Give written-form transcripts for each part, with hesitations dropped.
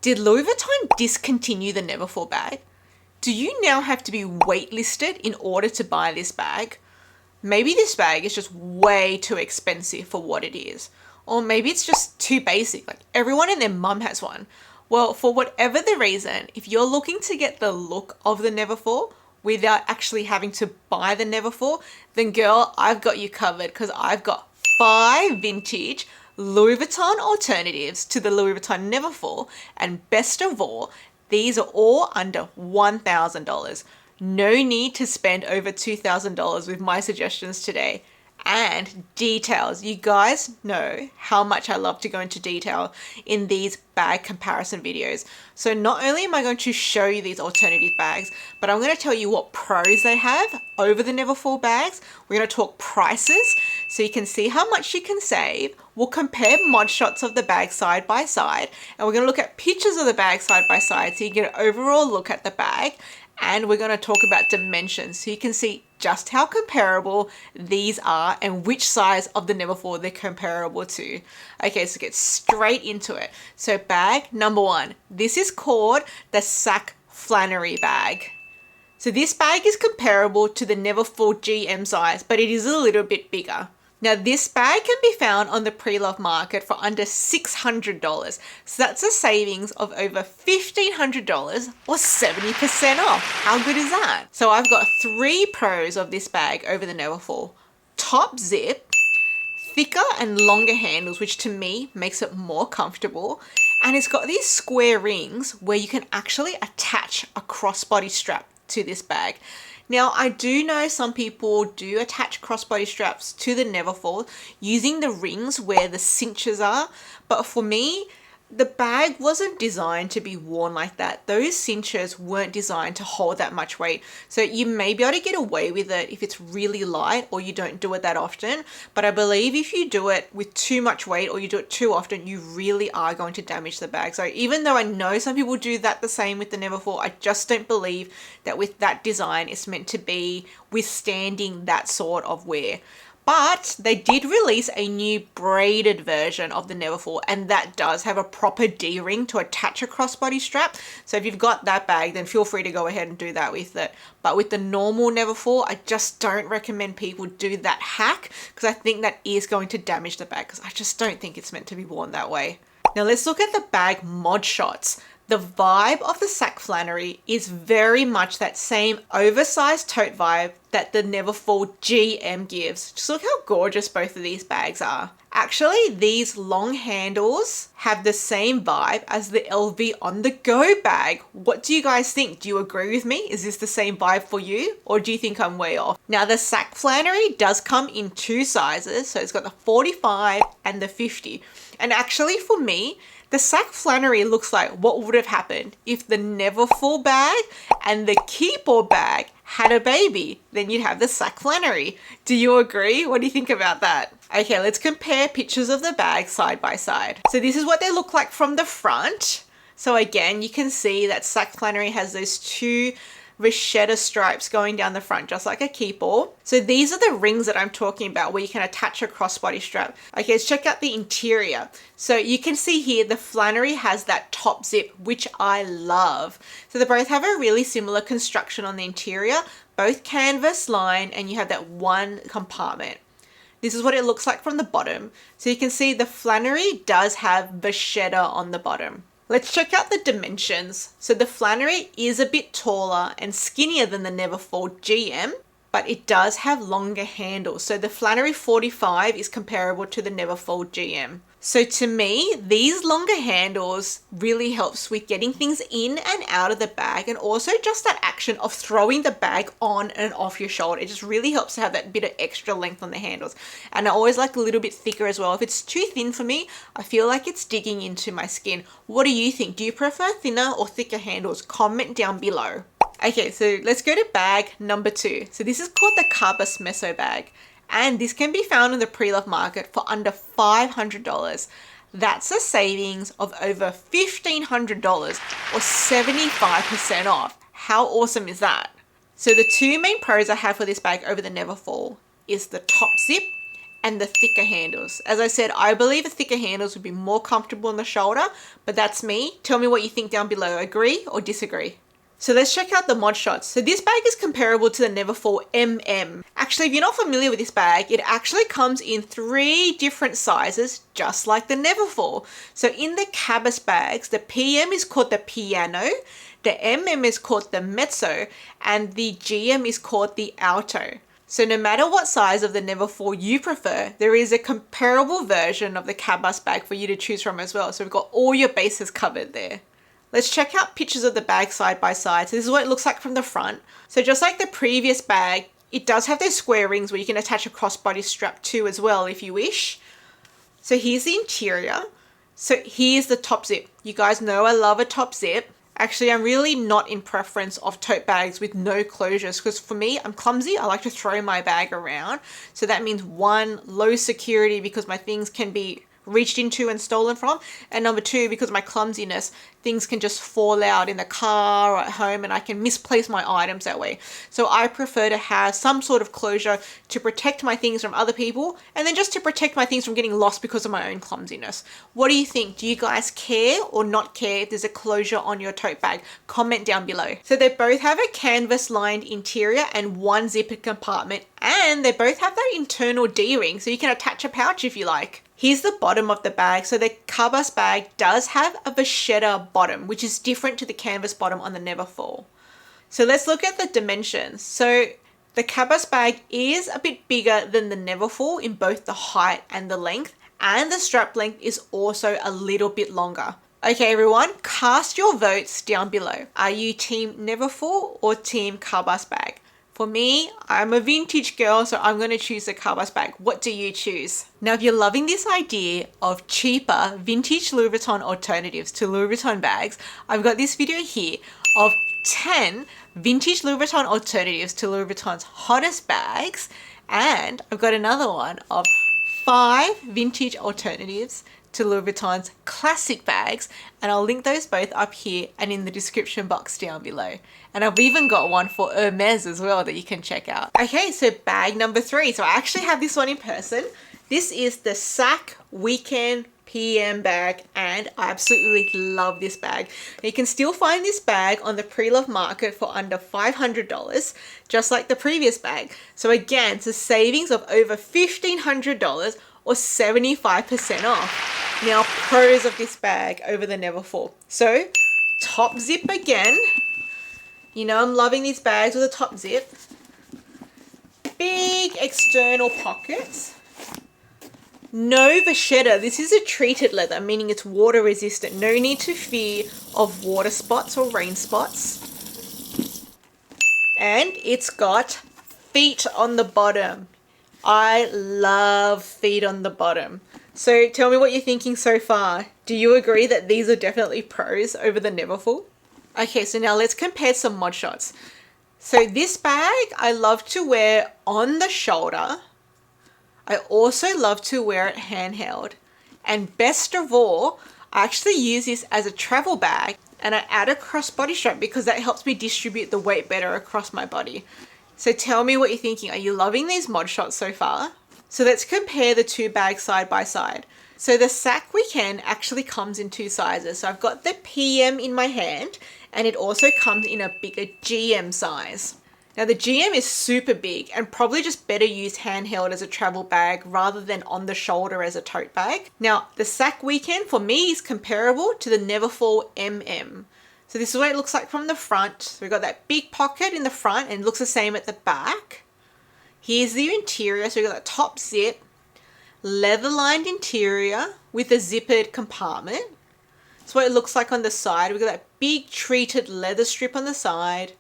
Did Louis Vuitton discontinue the Neverfull bag? Do you now have to be waitlisted in order to buy this bag? Maybe this bag is just way too expensive for what it is. Or maybe it's just too basic, like everyone and their mum has one. Well, for whatever the reason, if you're looking to get the look of the Neverfull without actually having to buy the Neverfull, then girl, I've got you covered because I've got 5 vintage Louis Vuitton alternatives to the Louis Vuitton Neverfull, and best of all, these are all under $1,000. No need to spend over $2,000 with my suggestions today. And details. You guys know how much I love to go into detail in these bag comparison videos. So not only am I going to show you these alternative bags, but I'm going to tell you what pros they have over the Neverfull bags. We're going to talk prices so you can see how much you can save. We'll compare mod shots of the bag side by side, and we're going to look at pictures of the bag side by side so you get an overall look at the bag. And we're going to talk about dimensions so you can see just how comparable these are and which size of the Neverfull they're comparable to. Okay, so get straight into it. So bag number 1, this is called the Sac Flanerie bag. So this bag is comparable to the Neverfull GM size, but it is a little bit bigger. Now this bag can be found on the pre-love market for under $600. So that's a savings of over $1,500 or 70% off. How good is that? So I've got 3 pros of this bag over the Neverfull. Top zip, thicker and longer handles, which to me makes it more comfortable. And it's got these square rings where you can actually attach a crossbody strap to this bag. Now, I do know some people do attach crossbody straps to the Neverfull using the rings where the cinches are, but for me, the bag wasn't designed to be worn like that. Those cinches weren't designed to hold that much weight. So you may be able to get away with it if it's really light or you don't do it that often. But I believe if you do it with too much weight or you do it too often, you really are going to damage the bag. So even though I know some people do that the same with the Neverfull, I just don't believe that with that design, it's meant to be withstanding that sort of wear. But they did release a new braided version of the Neverfull, and that does have a proper D-ring to attach a crossbody strap. So if you've got that bag, then feel free to go ahead and do that with it. But with the normal Neverfull, I just don't recommend people do that hack because I think that is going to damage the bag because I just don't think it's meant to be worn that way. Now let's look at the bag mod shots. The vibe of the Sac Flanerie is very much that same oversized tote vibe that the Neverfull GM gives. Just look how gorgeous both of these bags are. Actually, these long handles have the same vibe as the LV On The Go bag. What do you guys think? Do you agree with me? Is this the same vibe for you? Or do you think I'm way off? Now, the Sac Flanerie does come in 2 sizes. So it's got the 45 and the 50. And actually for me, the Sac Flanerie looks like what would have happened if the Neverfull bag and the Keyboard bag had a baby. Then you'd have the Sac Flanerie. Do you agree? What do you think about that? Okay, let's compare pictures of the bag side by side. So this is what they look like from the front. So again, you can see that Sac Flanerie has those 2 Rashetta stripes going down the front, just like a Keepall. So these are the rings that I'm talking about where you can attach a crossbody strap. Okay, let's check out the interior. So you can see here the Flanerie has that top zip, which I love. So they both have a really similar construction on the interior, both canvas line, and you have that 1 compartment. This is what it looks like from the bottom. So you can see the Flanerie does have Vachetta on the bottom. Let's check out the dimensions. So the Flanerie is a bit taller and skinnier than the Neverfull GM, but it does have longer handles. So the Flanerie 45 is comparable to the Neverfull GM. So to me, these longer handles really helps with getting things in and out of the bag, and also just that action of throwing the bag on and off your shoulder. It just really helps to have that bit of extra length on the handles. And I always like a little bit thicker as well. If it's too thin for me, I feel like it's digging into my skin. What do you think? Do you prefer thinner or thicker handles? Comment down below. Okay, so let's go to bag number 2. So this is called the Cabas Mezzo bag. And this can be found in the pre-love market for under $500. That's a savings of over $1,500 or 75% off. How awesome is that? So the 2 main pros I have for this bag over the Neverfull is the top zip and the thicker handles. As I said, I believe the thicker handles would be more comfortable on the shoulder, but that's me. Tell me what you think down below. Agree or disagree? So let's check out the mod shots. So this bag is comparable to the Neverfull MM. Actually, if you're not familiar with this bag, it actually comes in 3 different sizes, just like the Neverfull. So in the Cabas bags, the PM is called the Piano, the MM is called the Mezzo, and the GM is called the Alto. So no matter what size of the Neverfull you prefer, there is a comparable version of the Cabas bag for you to choose from as well. So we've got all your bases covered there. Let's check out pictures of the bag side by side. So this is what it looks like from the front. So just like the previous bag, it does have those square rings where you can attach a crossbody strap to as well if you wish. So here's the interior. So here's the top zip. You guys know I love a top zip. Actually, I'm really not in preference of tote bags with no closures because for me, I'm clumsy. I like to throw my bag around. So that means 1, low security because my things can be reached into and stolen from, and number 2, because of my clumsiness, things can just fall out in the car or at home and I can misplace my items that way. So I prefer to have some sort of closure to protect my things from other people and then just to protect my things from getting lost because of my own clumsiness. What do you think? Do you guys care or not care if there's a closure on your tote bag? Comment down below. So they both have a canvas lined interior and 1 zipper compartment, and they both have that internal D-ring so you can attach a pouch if you like. Here's the bottom of the bag. So the Cabas bag does have a vachetta bottom, which is different to the canvas bottom on the Neverfull. So let's look at the dimensions. So the Cabas bag is a bit bigger than the Neverfull in both the height and the length, and the strap length is also a little bit longer. Okay, everyone, cast your votes down below. Are you team Neverfull or team Cabas bag? For me, I'm a vintage girl, so I'm going to choose the Cabas bag. What do you choose? Now, if you're loving this idea of cheaper vintage Louis Vuitton alternatives to Louis Vuitton bags, I've got this video here of 10 vintage Louis Vuitton alternatives to Louis Vuitton's hottest bags. And I've got another one of 5 vintage alternatives to Louis Vuitton's classic bags, and I'll link those both up here and in the description box down below. And I've even got one for Hermes as well that you can check out. Okay, so bag number 3. So I actually have this one in person. This is the Sac Weekend PM bag, and I absolutely love this bag. You can still find this bag on the pre-loved market for under $500, just like the previous bag. So again, it's a savings of over $1,500 or 75% off. Now, pros of this bag over the Neverfull. So, top zip again. You know I'm loving these bags with a top zip. Big external pockets. No vachetta. This is a treated leather, meaning it's water resistant. No need to fear of water spots or rain spots. And it's got feet on the bottom. I love feet on the bottom. So tell me what you're thinking so far. Do you agree that these are definitely pros over the Neverfull? Okay, so now let's compare some mod shots. So this bag I love to wear on the shoulder. I also love to wear it handheld. And best of all, I actually use this as a travel bag, and I add a crossbody strap because that helps me distribute the weight better across my body. So tell me what you're thinking. Are you loving these mod shots so far? So let's compare the 2 bags side by side. So the Sac Weekend actually comes in 2 sizes. So I've got the PM in my hand, and it also comes in a bigger GM size. Now the GM is super big and probably just better used handheld as a travel bag rather than on the shoulder as a tote bag. Now the Sac Weekend for me is comparable to the Neverfull MM. So this is what it looks like from the front. So we've got that big pocket in the front and it looks the same at the back. Here's the interior. So we've got that top zip, leather lined interior with a zippered compartment. That's what it looks like on the side. We've got that big treated leather strip on the side.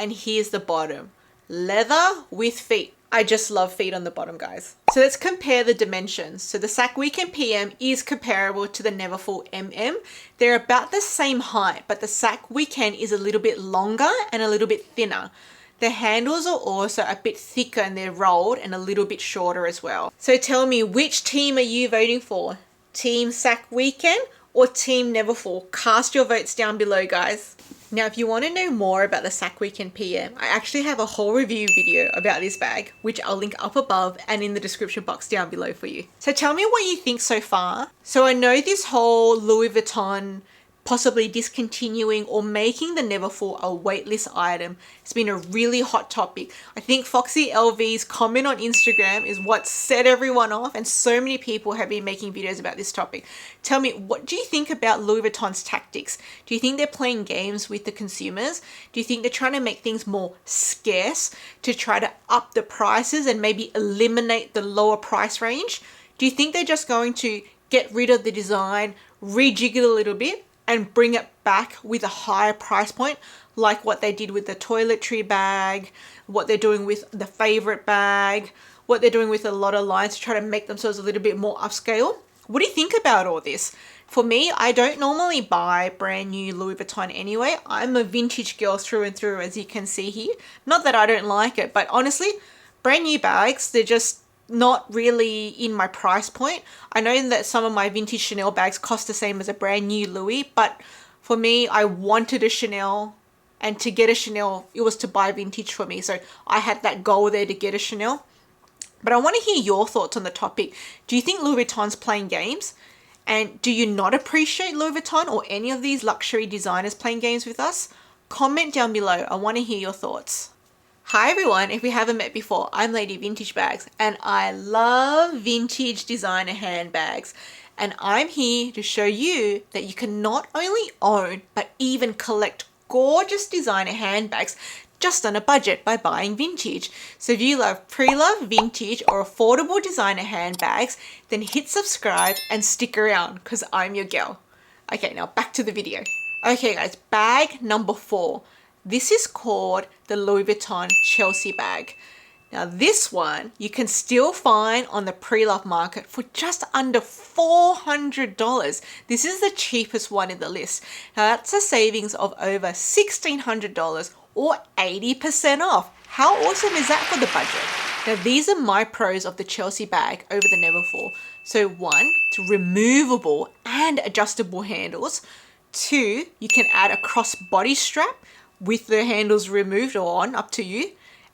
And here's the bottom, leather with feet. I just love feet on the bottom, guys. So let's compare the dimensions. So the Sac Weekend PM is comparable to the Neverfull MM. They're about the same height, but the Sac Weekend is a little bit longer and a little bit thinner. The handles are also a bit thicker and they're rolled and a little bit shorter as well. So tell me, which team are you voting for? Team Sac Weekend or Team Neverfull? Cast your votes down below, guys. Now, if you want to know more about the Sac Weekend PM, I actually have a whole review video about this bag, which I'll link up above and in the description box down below for you. So tell me what you think so far. So I know this whole Louis Vuitton possibly discontinuing or making the Neverfull a waitlist item has been a really hot topic. I think Foxy LV's comment on Instagram is what set everyone off, and so many people have been making videos about this topic. Tell me, what do you think about Louis Vuitton's tactics? Do you think they're playing games with the consumers? Do you think they're trying to make things more scarce to try to up the prices and maybe eliminate the lower price range? Do you think they're just going to get rid of the design, rejig it a little bit, and bring it back with a higher price point, like what they did with the toiletry bag, what they're doing with the favorite bag, what they're doing with a lot of lines to try to make themselves a little bit more upscale? What do you think about all this? For me, I don't normally buy brand new Louis Vuitton anyway. I'm a vintage girl through and through, as you can see here. Not that I don't like it, but honestly, brand new bags, they're just not really in my price point. I know that some of my vintage Chanel bags cost the same as a brand new Louis, but for me, I wanted a Chanel, and to get a Chanel, it was to buy vintage for me. So I had that goal there to get a Chanel. But I want to hear your thoughts on the topic. Do you think Louis Vuitton's playing games? And do you not appreciate Louis Vuitton or any of these luxury designers playing games with us? Comment down below. I want to hear your thoughts. Hi everyone, if we haven't met before, I'm Lady Vintage Bags and I love vintage designer handbags. And I'm here to show you that you can not only own, but even collect gorgeous designer handbags just on a budget by buying vintage. So if you love pre-loved vintage or affordable designer handbags, then hit subscribe and stick around because I'm your girl. Okay, now back to the video. Okay guys, bag number 4. This is called the Louis Vuitton Chelsea bag. Now this one you can still find on the pre-loved market for just under $400. This is the cheapest one in the list. Now that's a savings of over $1,600 or 80% off. How awesome is that for the budget? Now these are my pros of the Chelsea bag over the Neverfull. So 1, it's removable and adjustable handles. 2, you can add a crossbody strap with the handles removed or on, up to you.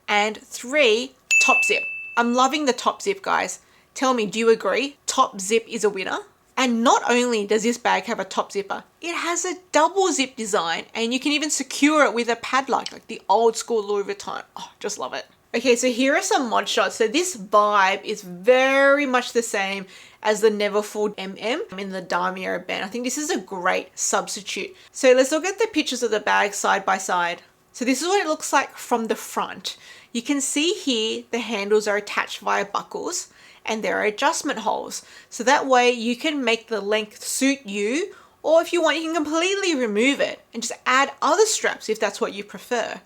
And 3, top zip. I'm loving the top zip, guys. Tell me, do you agree? Top zip is a winner. And not only does this bag have a top zipper, it has a double zip design and you can even secure it with a padlock, like the old school Louis Vuitton. Oh, just love it. Okay, so here are some mod shots. So this vibe is very much the same as the Neverfull MM in the Damio band. I think this is a great substitute. So let's look at the pictures of the bag side by side. So this is what it looks like from the front. You can see here the handles are attached via buckles and there are adjustment holes. So that way you can make the length suit you, or if you want, you can completely remove it and just add other straps if that's what you prefer.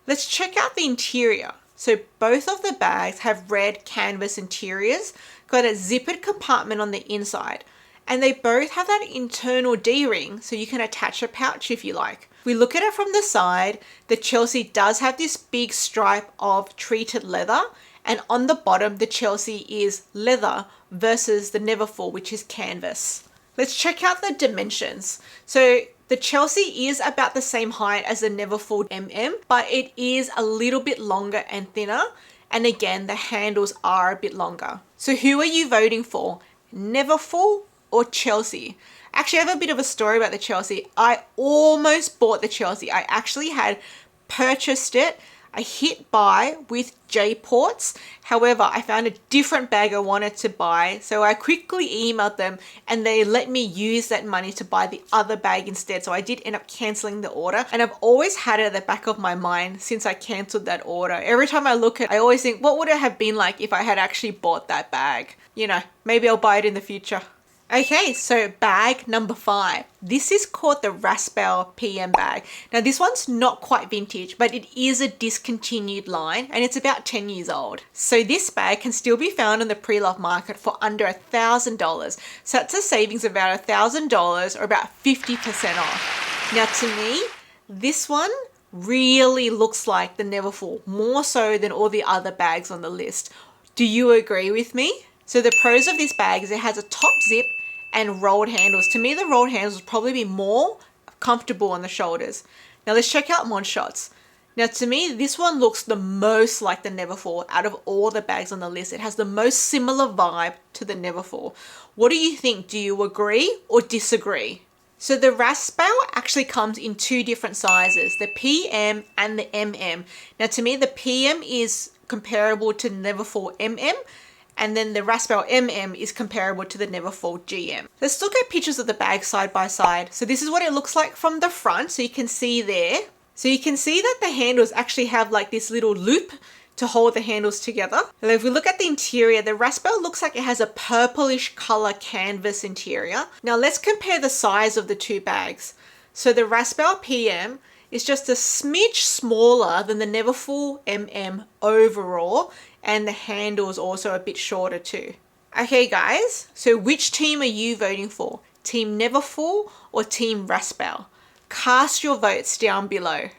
Let's check out the interior. So both of the bags have red canvas interiors, got a zippered compartment on the inside, and they both have that internal D-ring so you can attach a pouch if you like. If we look at it from the side, the Chelsea does have this big stripe of treated leather, and on the bottom the Chelsea is leather versus the Neverfull, which is canvas. Let's check out the dimensions. So the Chelsea is about the same height as the Neverfull MM, but it is a little bit longer and thinner. And again, the handles are a bit longer. So who are you voting for? Neverfull or Chelsea? Actually, I have a bit of a story about the Chelsea. I almost bought the Chelsea. I actually had purchased it. I hit buy with J-Ports. However, I found a different bag I wanted to buy. So I quickly emailed them and they let me use that money to buy the other bag instead. So I did end up canceling the order. And I've always had it at the back of my mind since I canceled that order. Every time I look at it, I always think, what would it have been like if I had actually bought that bag? You know, maybe I'll buy it in the future. Okay, so bag number 5. This is called the Raspail PM bag. Now this one's not quite vintage, but it is a discontinued line and it's about 10 years old. So this bag can still be found on the pre-loved market for under $1,000. So that's a savings of about $1,000 or about 50% off. Now to me, this one really looks like the Neverfull, more so than all the other bags on the list. Do you agree with me? So the pros of this bag is it has a top zip and rolled handles. To me, the rolled handles would probably be more comfortable on the shoulders. Now let's check out mod shots. Now to me, this one looks the most like the Neverfull out of all the bags on the list. It has the most similar vibe to the Neverfull. What do you think? Do you agree or disagree? So the Raspail actually comes in two different sizes, the PM and the MM. Now to me, the PM is comparable to the Neverfull MM, and then the Raspail MM is comparable to the Neverfull GM. Let's look at pictures of the bag side by side. So this is what it looks like from the front. So you can see there. So you can see that the handles actually have like this little loop to hold the handles together. And if we look at the interior, the Raspail looks like it has a purplish color canvas interior. Now let's compare the size of the two bags. So the Raspail PM is just a smidge smaller than the Neverfull MM overall, and the handle is also a bit shorter too. Okay guys, so which team are you voting for? Team Neverfull or Team Raspail? Cast your votes down below.